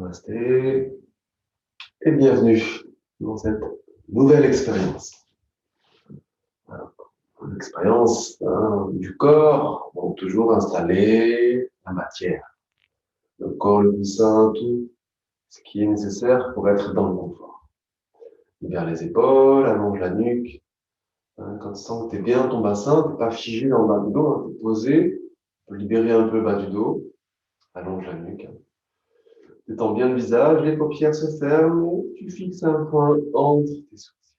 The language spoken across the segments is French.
Namasté et bienvenue dans cette nouvelle expérience. L'expérience du corps, donc toujours installer la matière. Le corps, le coussin, tout ce qui est nécessaire pour être dans le confort. Libère les épaules, allonge la nuque. Quand tu sens que tu es bien dans ton bassin, tu n'es pas figé dans le bas du dos, tu es posé. Tu peux libérer un peu le bas du dos. Allonge la nuque. Détends bien le visage, les paupières se ferment, tu fixes un point entre tes sourcils.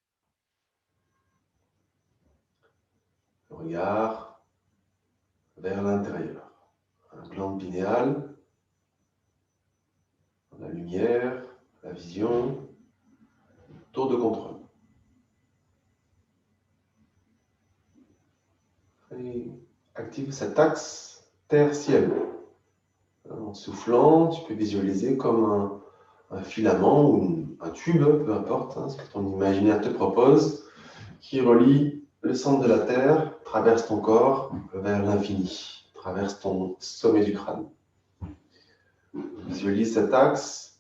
Le regard vers l'intérieur. La glande pinéale, la lumière, la vision, tour de contrôle. Et active cet axe terre-ciel. En soufflant, tu peux visualiser comme un filament ou un tube, peu importe, ce que ton imaginaire te propose, qui relie le centre de la Terre, traverse ton corps vers l'infini, traverse ton sommet du crâne. Visualise cet axe,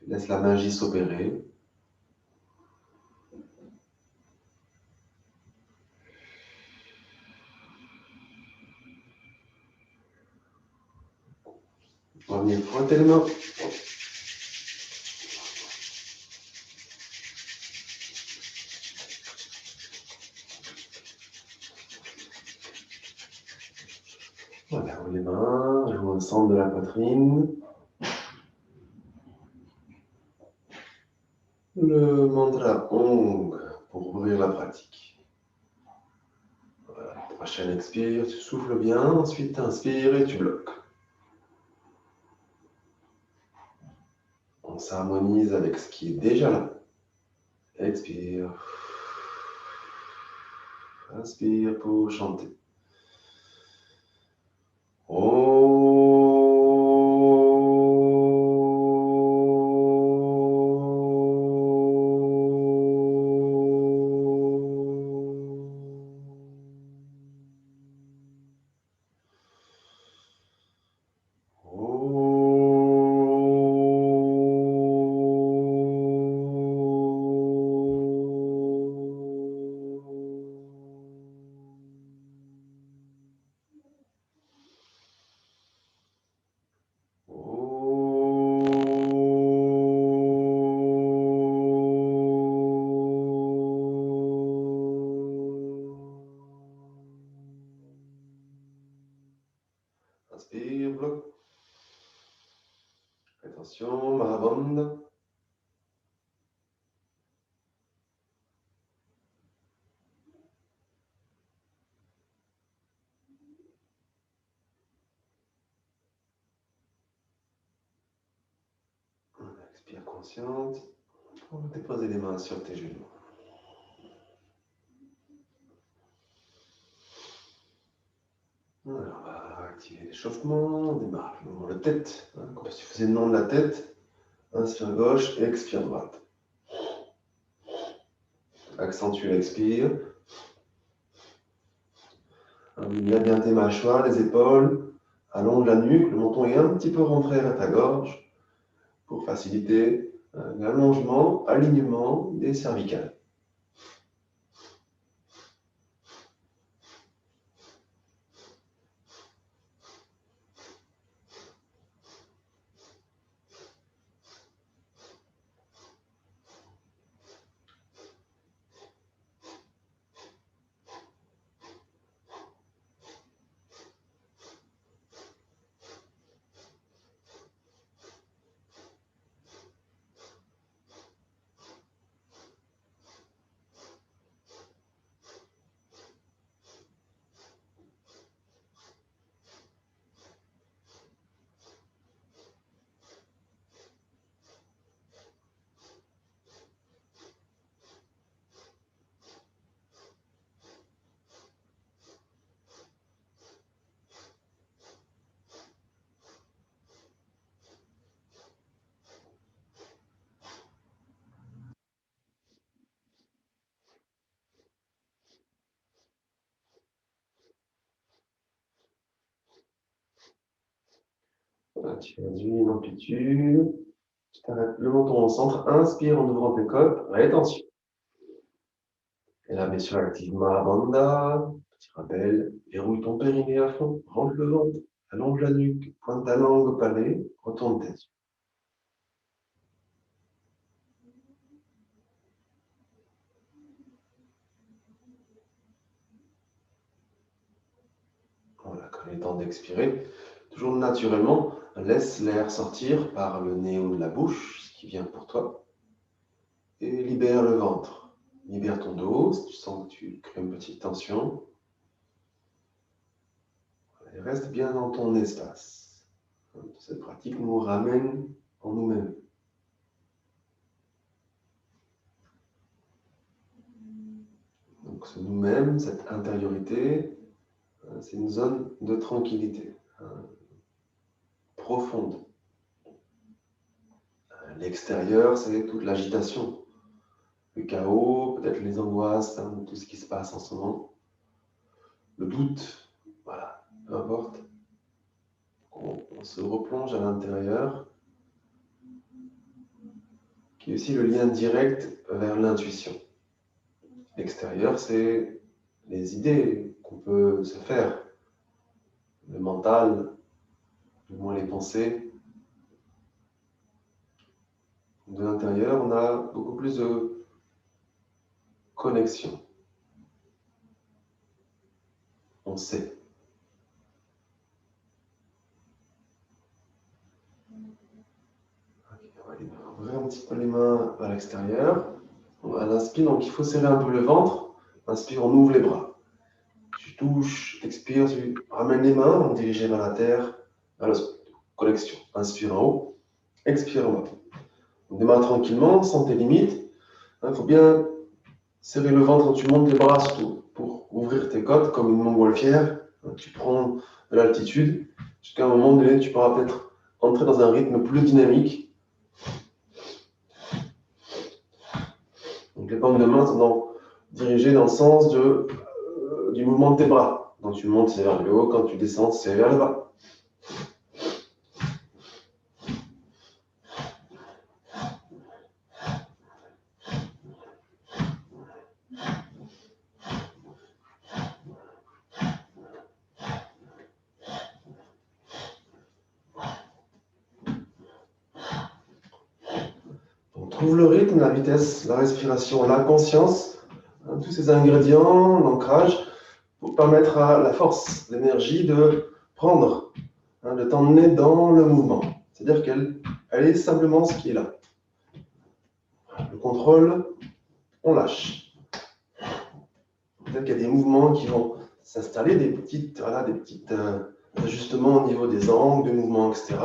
laisse la magie s'opérer. On va venir frotter les mains. Voilà, ouvre les mains, joue au centre de la poitrine. Le mantra Om pour ouvrir la pratique. Voilà, prochaine expire, tu souffles bien, ensuite tu inspires et tu bloques. On s'harmonise avec ce qui est déjà là. Expire. Inspire pour chanter. Inspire, bloc. Attention, Mahabandha. Expire consciente. On va déposer les mains sur tes genoux. Alors, on va activer l'échauffement. On démarre le mouvement de tête. Comme si tu faisais le nom de la tête. Inspire gauche, expire droite. Accentue l'expire. Mets bien tes mâchoires, les épaules. Allonge la nuque. Le menton est un petit peu rentré vers ta gorge pour faciliter l'allongement, alignement des cervicales. tu réduis l'amplitude. Tu t'arrêtes le menton au centre. Inspire en ouvrant tes côtes. Rétention. Et là, bien sûr, activement la banda. Petit rappel. Verrouille ton périnée à fond. Rentre le ventre. Allonge la nuque. Pointe ta langue au palais. Retourne tes yeux. Voilà, quand il est temps d'expirer, toujours naturellement, laisse l'air sortir par le nez ou la bouche, ce qui vient pour toi, et libère le ventre. Libère ton dos, si tu sens que tu crées une petite tension. Et reste bien dans ton espace. Cette pratique nous ramène en nous-mêmes. Donc ce nous-mêmes, cette intériorité, c'est une zone de tranquillité profonde. L'extérieur, c'est toute l'agitation, le chaos, peut-être les angoisses, tout ce qui se passe en ce moment. Le doute, voilà, peu importe. On se replonge à l'intérieur, qui est aussi le lien direct vers l'intuition. L'extérieur, c'est les idées qu'on peut se faire, le mental, du moins les pensées. De l'intérieur, on a beaucoup plus de connexion. On sait. Okay, on va aller ouvrir un petit peu les mains à l'extérieur. On inspire, donc il faut serrer un peu le ventre. Inspire, on ouvre les bras. Tu touches, expires, tu ramènes les mains, on dirige vers la terre, vers le sol. Connexion. Inspire en haut, expire en bas. On démarre tranquillement, sans tes limites. Il faut bien serrer le ventre quand tu montes les bras, surtout pour ouvrir tes côtes comme une montgolfière. Tu prends de l'altitude. Jusqu'à un moment donné, tu pourras peut-être entrer dans un rythme plus dynamique. Donc les paumes de main sont dirigées dans le sens du mouvement de tes bras. Quand tu montes, c'est vers le haut. Quand tu descends, c'est vers le bas. On trouve le rythme, la vitesse, la respiration, la conscience, tous ces ingrédients, l'ancrage, pour permettre à la force, l'énergie de prendre, de t'emmener dans le mouvement. C'est-à-dire qu'elle est simplement ce qui est là. Le contrôle, on lâche. Peut-être qu'il y a des mouvements qui vont s'installer, des petits ajustements au niveau des angles, des mouvements, etc.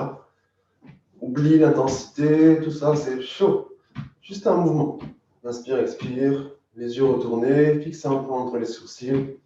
Oublie l'intensité, tout ça, c'est chaud. Juste un mouvement. Inspire, expire, les yeux retournés, fixe un point entre les sourcils.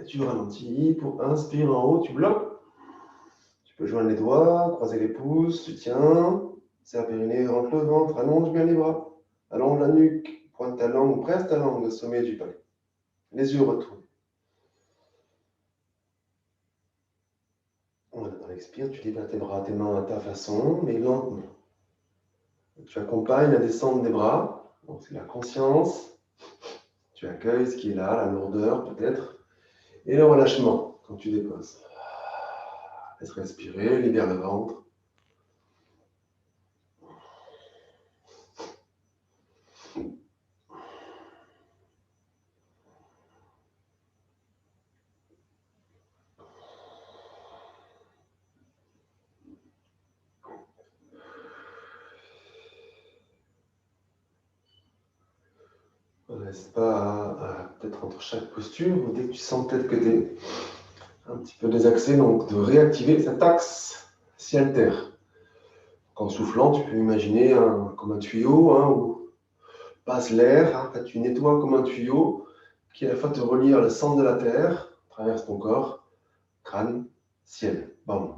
Tu ralentis, pour inspire en haut, tu bloques. Tu peux joindre les doigts, croiser les pouces, tu tiens, serre périnée, rentre le ventre, allonge bien les bras, allonge la nuque, pointe ta langue, presse ta langue au sommet du palais. Les yeux retournent. Voilà, dans l'expire, tu libères tes bras, tes mains à ta façon, mais lentement. Tu accompagnes la descente des bras, donc c'est la conscience. Tu accueilles ce qui est là, la lourdeur peut-être, et le relâchement quand tu déposes. Laisse respirer, libère le ventre. n'hésite pas à peut-être entre chaque posture, dès que tu sens peut-être que tu es un petit peu désaxé, donc de réactiver cet axe ciel-terre. En soufflant, tu peux imaginer comme un tuyau où passe l'air, tu nettoies comme un tuyau qui à la fois te relie à le centre de la Terre, traverse ton corps, crâne, ciel. Bam.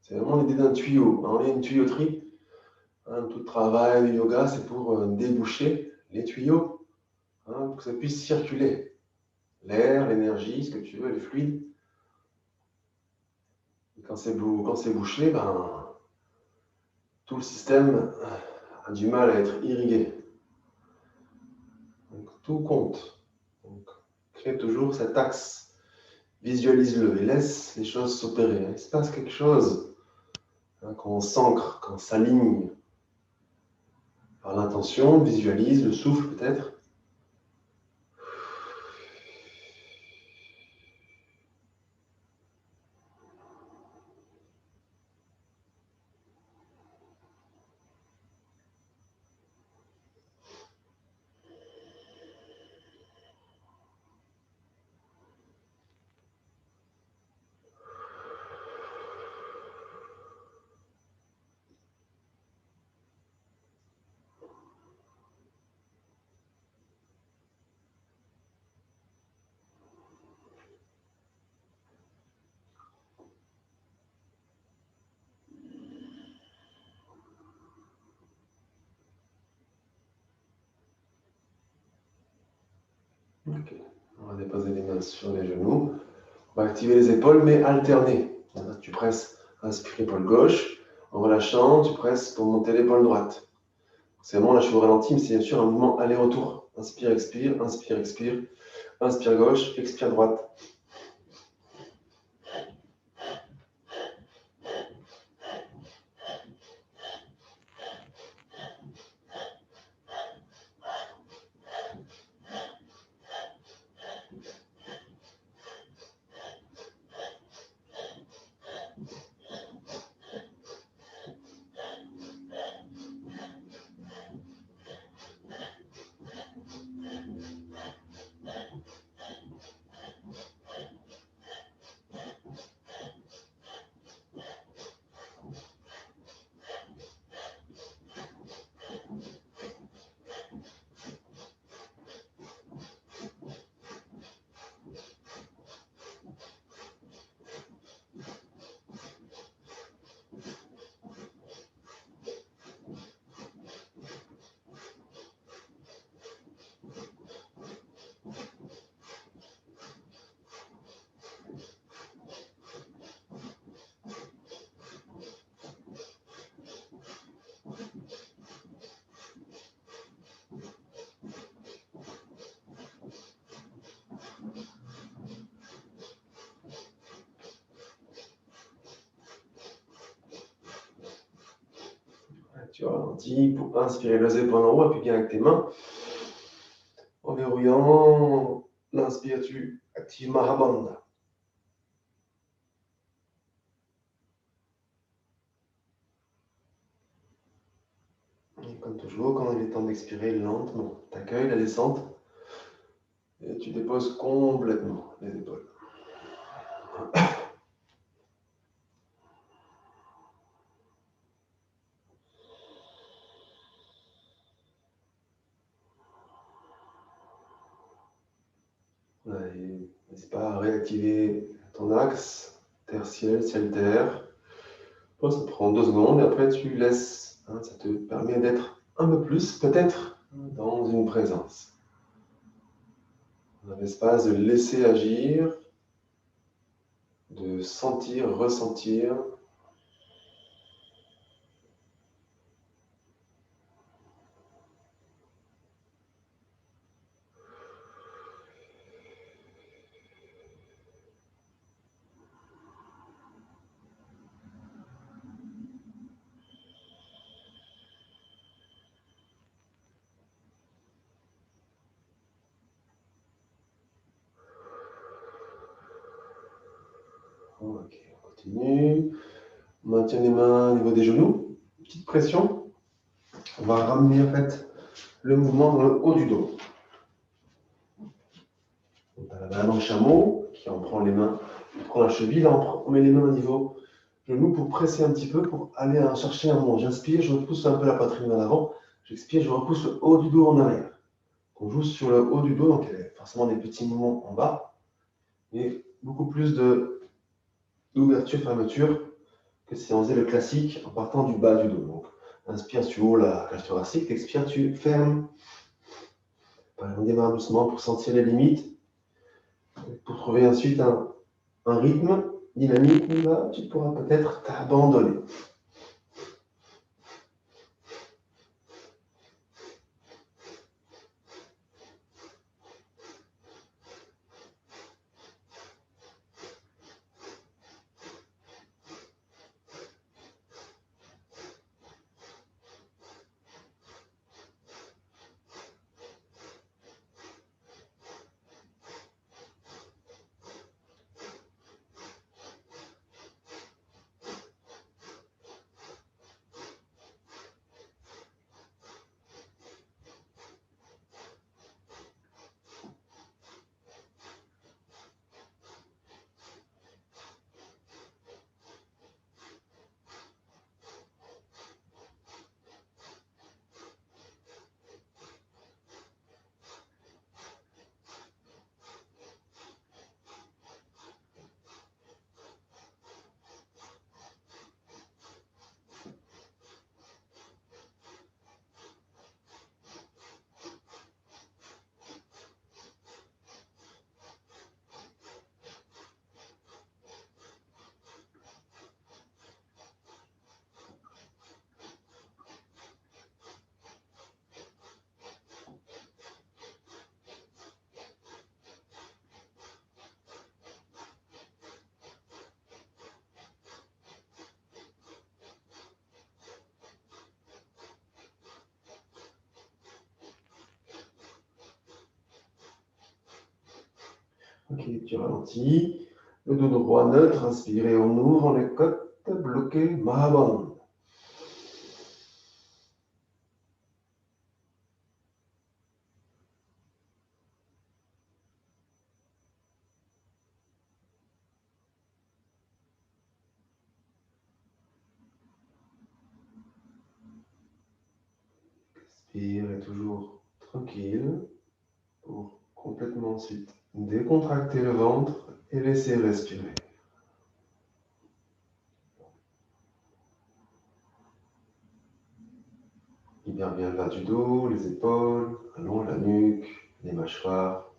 C'est vraiment l'idée d'un tuyau. On est une tuyauterie. Tout le travail du yoga, c'est pour déboucher les tuyaux, pour que ça puisse circuler. L'air, l'énergie, ce que tu veux, les fluides. Et quand c'est bouché, tout le système a du mal à être irrigué. Donc tout compte. Donc, crée toujours cet axe. Visualise-le et laisse les choses s'opérer. Il se passe quelque chose quand on s'ancre, quand on s'aligne par l'intention, visualise le souffle peut-être. Ok. On va déposer les mains sur les genoux. On va activer les épaules, mais alterner. Tu presses, inspire l'épaule gauche. En relâchant, tu presses pour monter l'épaule droite. C'est vraiment, là je suis au ralenti, mais c'est bien sûr un mouvement aller-retour. Inspire, expire, inspire, expire. Inspire gauche, expire droite. Tu ralentis pour inspirer les épaules en haut, appuie bien avec tes mains. En verrouillant, l'inspire, tu actives Mahabandha. Et comme toujours, quand il est temps d'expirer lentement, tu accueilles la descente et tu déposes complètement les épaules. N'hésite pas à réactiver ton axe terre-ciel, ciel-terre. Ça prend 2 secondes et après tu laisses. Ça te permet d'être un peu plus, peut-être, dans une présence. Dans l'espace de laisser agir, de sentir, ressentir. Ok, on continue. On maintient les mains au niveau des genoux. Petite pression. On va ramener en fait le mouvement dans le haut du dos. On a la main dans le chameau, qui en prend les mains, on prend la cheville, là on met les mains au niveau genou pour presser un petit peu, pour aller chercher un moment. J'inspire, je repousse un peu la poitrine en avant, j'expire, je repousse le haut du dos en arrière. On joue sur le haut du dos, donc il y a forcément des petits mouvements en bas, mais beaucoup plus d'ouverture-fermeture que si on faisait le classique en partant du bas du dos. Donc, inspire, tu ouvres la cage thoracique, expire, tu fermes. On démarre doucement pour sentir les limites, pour trouver ensuite un rythme dynamique où là, tu pourras peut-être t'abandonner. Ok, tu ralentis. Le dos droit neutre, inspirez, on ouvre les côtes, bloqué, Mahabandha. Expire, toujours tranquille, pour complètement ensuite décontracter le ventre et laisser respirer. Libère bien le bas du dos, les épaules, allonge la nuque, les mâchoires.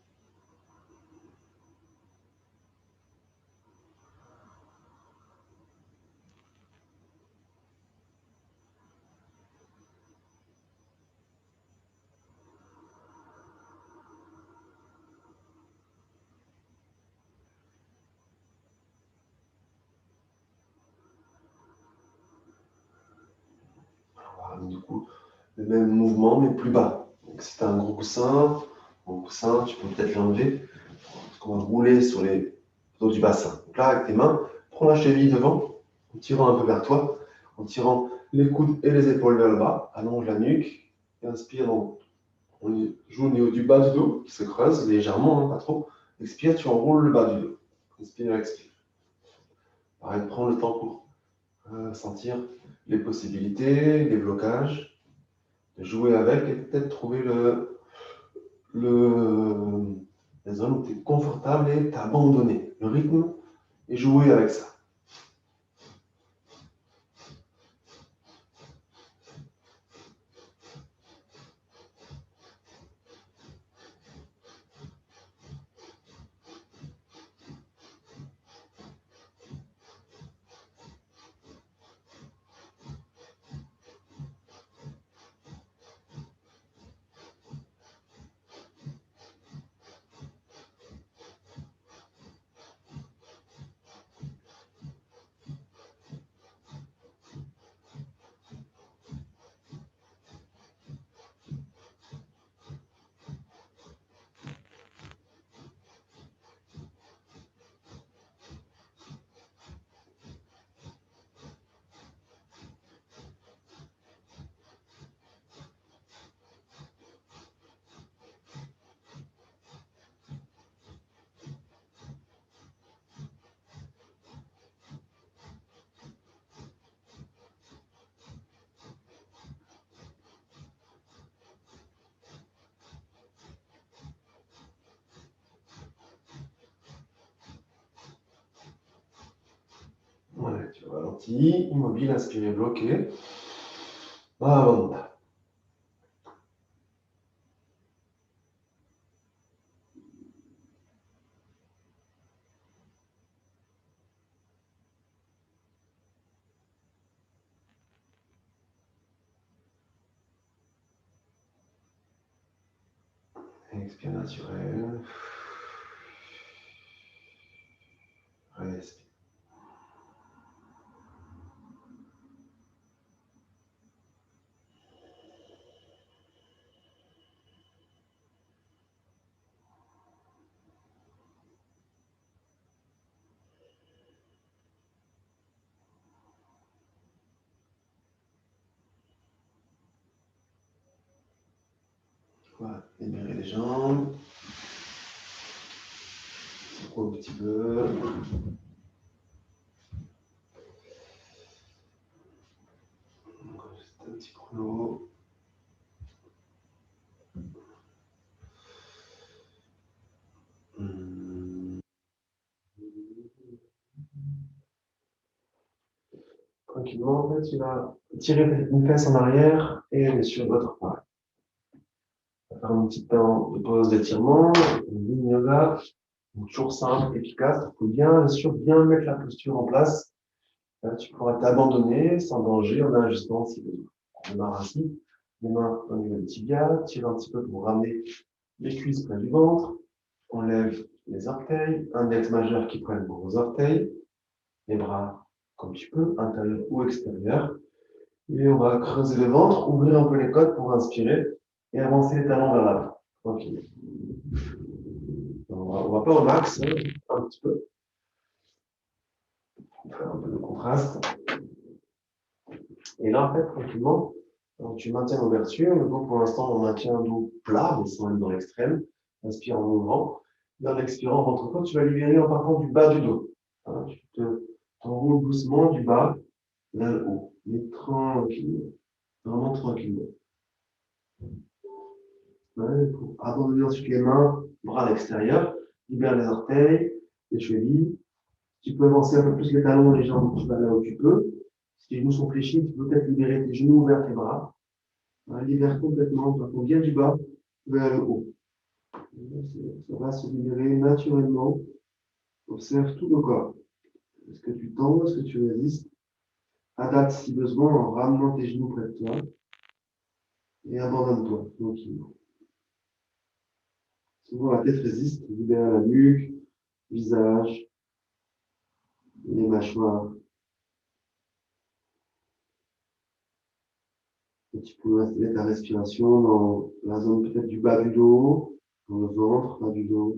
On va du coup le même mouvement mais plus bas. Donc si tu as un gros coussin, tu peux peut-être l'enlever. Parce qu'on va rouler sur les os du bassin. Donc là, avec tes mains, prends la cheville devant, en tirant un peu vers toi, en tirant les coudes et les épaules vers le bas, allonge la nuque, et inspire, donc, on joue au niveau du bas du dos, qui se creuse légèrement, hein, pas trop. Expire, tu enroules le bas du dos. Inspire, expire. Pareil, prends le temps pour sentir les possibilités, les blocages, de jouer avec et peut-être trouver la zone où tu es confortable et t'abandonner. Le rythme et jouer avec ça. Ralenti, immobile, inspiré, bloqué. Abandonne. Expire naturel. Respire. Voilà, libérer les jambes. Un petit peu. Juste un petit chrono. Tranquillement, en fait, tu vas tirer une fesse en arrière et aller sur l'autre pareil. On va faire un petit temps de pause d'étirement, une ligne yoga, toujours simple, efficace. Il faut bien sûr bien mettre la posture en place. Tu pourras t'abandonner sans danger en ajustant si besoin. On démarre ainsi, les mains au niveau du tibia, tire un petit peu pour ramener les cuisses près du ventre. On lève les orteils, index majeur qui prenne vos orteils, les bras comme tu peux, intérieur ou extérieur. Et on va creuser le ventre, ouvrir un peu les côtes pour inspirer et avancer les talons vers l'avant. Tranquille. On va pas au max, hein, un petit peu. On va faire un peu de contraste. Et là, en fait, tranquillement, tu maintiens l'ouverture. Le dos, pour l'instant, on maintient un dos plat, mais sans être dans l'extrême. Inspire en ouvrant. Et en expirant, ventre côte, tu vas libérer en partant du bas du dos. Hein, tu t'enroules doucement du bas vers le haut. Mais tranquillement. Vraiment tranquillement. Ouais, pour abandonner ensuite les mains, bras à l'extérieur. Libère les orteils, les chevilles. Tu peux avancer un peu plus les talons, les jambes, tu vas là où tu peux. Si tes genoux sont fléchis, tu peux peut-être libérer tes genoux vers tes bras. Libère complètement, partant bien du bas vers le haut. Ça va se libérer naturellement. Observe tout le corps. Est-ce que tu tends, est-ce que tu résistes? Adapte si besoin en ramenant tes genoux près de toi et abandonne-toi tranquillement. Souvent la tête résiste, libère la nuque, visage, les mâchoires. Et tu peux installer ta respiration dans la zone peut-être du bas du dos, dans le ventre, bas du dos.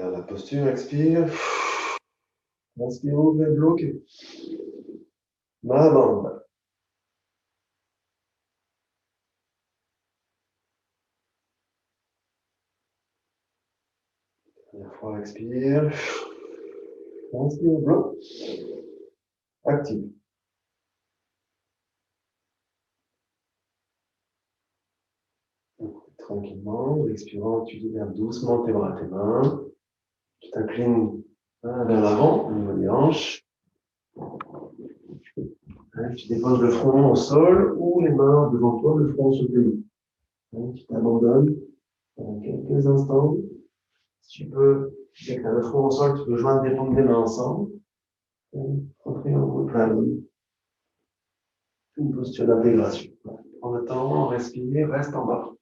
Garde la posture, expire. Inspire, ouvre et bloque. Main bande. Dernière fois, expire. Inspire, bloque. Active. Tranquillement, expirant, tu libères doucement tes bras, tes mains. Tu t'inclines vers l'avant, au niveau des hanches. Tu déposes le front au sol ou les mains devant toi, le front sur le genou. Tu t'abandonnes pendant quelques instants. Si tu peux, dès que tu as le front au sol, tu peux joindre tes paumes des mains ensemble. Rentrer en plein une posture d'intégration. En attendant, respire, reste en bas.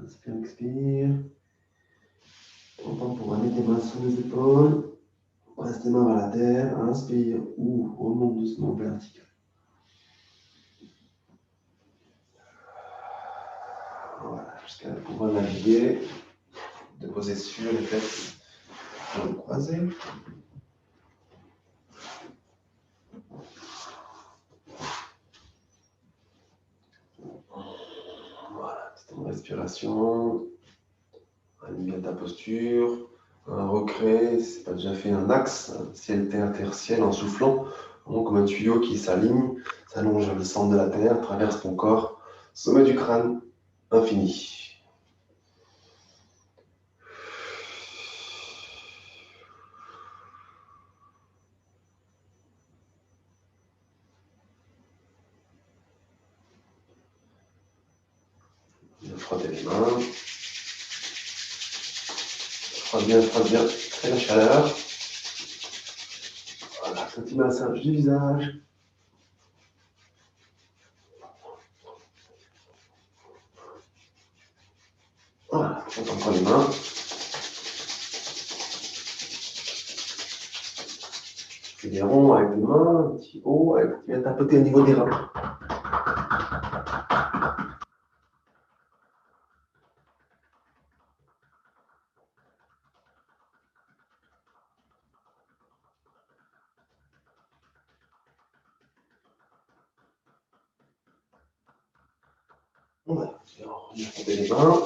Inspire, expire. On prend pour mettre les mains sous les épaules. Reste les mains vers la terre. Inspire ou remonte doucement vertical. Voilà, jusqu'à pouvoir naviguer. De poser sur les fesses croisées. Voilà, petite respiration. Aligne bien ta posture. Recrée, si ce n'est pas déjà fait, un axe, ciel-terre-terre-ciel, en soufflant, vraiment comme un tuyau qui s'aligne, s'allonge vers le centre de la terre, traverse ton corps, sommet du crâne, infini. Bien frotter les mains. Frotte bien, fais la chaleur. Voilà, petit massage du visage. Voilà, on prend les mains. Fais des ronds avec les mains, un petit haut, tu viens tapoter au niveau des reins. Voilà, on vient frotter les mains.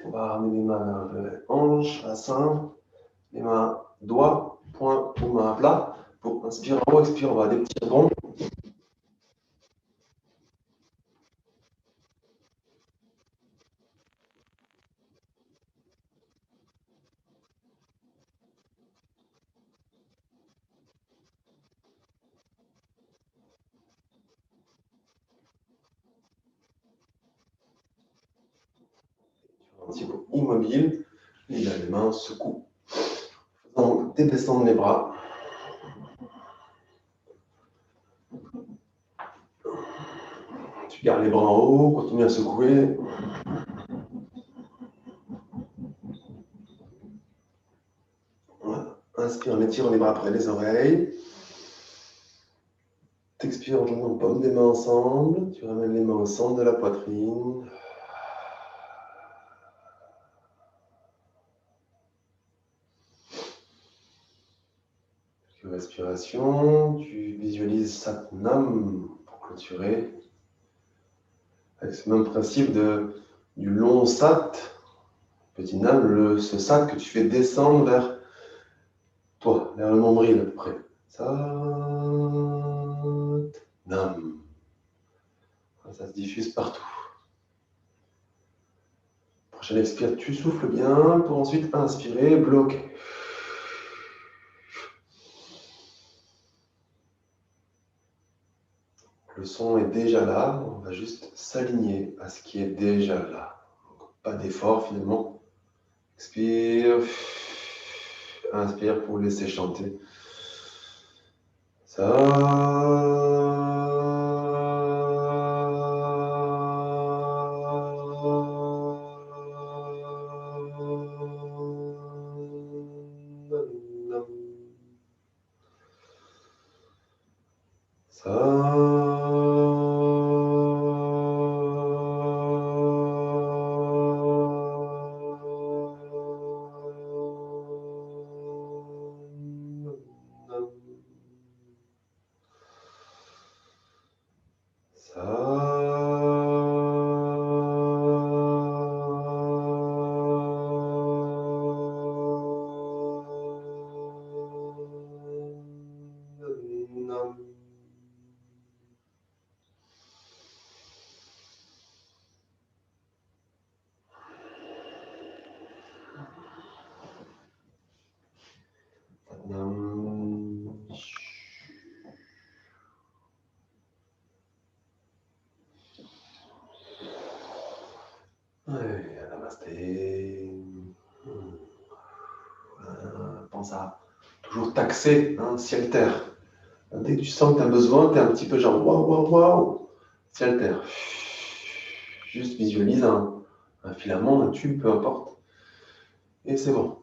On va ramener les mains vers les hanches, bassin, les mains, doigts, poings ou mains à plat. Pour inspire en haut, expire, on va des petits ronds. Un petit peu immobile. Et là, les mains secouent. Faisons dédescendre les bras. Tu gardes les bras en haut, continue à secouer. Voilà. Inspire en étirant les bras près des oreilles. T'expires en joignant les paumes des mains ensemble. Tu ramènes les mains au centre de la poitrine. Quelques respirations. Tu visualises Satnam pour clôturer. Avec ce même principe du long sat, petit nam, ce sat que tu fais descendre vers toi, vers le nombril à peu près. Sat, nam. Ça se diffuse partout. Prochaine expire, tu souffles bien pour ensuite inspirer, bloquer. Le son est déjà là, on va juste s'aligner à ce qui est déjà là. Donc, pas d'effort finalement. Expire. Inspire pour laisser chanter. Ça. Namasté. Pense à toujours taxer, ciel-terre. Dès que tu sens que tu as besoin, tu es un petit peu genre waouh, waouh, waouh. Tiens le terre. Juste visualise un filament, un tube, peu importe. Et c'est bon.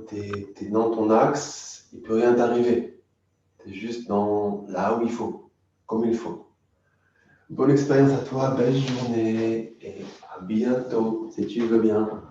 Tu es dans ton axe, il ne peut rien t'arriver. Tu es juste là où il faut, comme il faut. Bonne expérience à toi, belle journée et à bientôt si tu veux bien.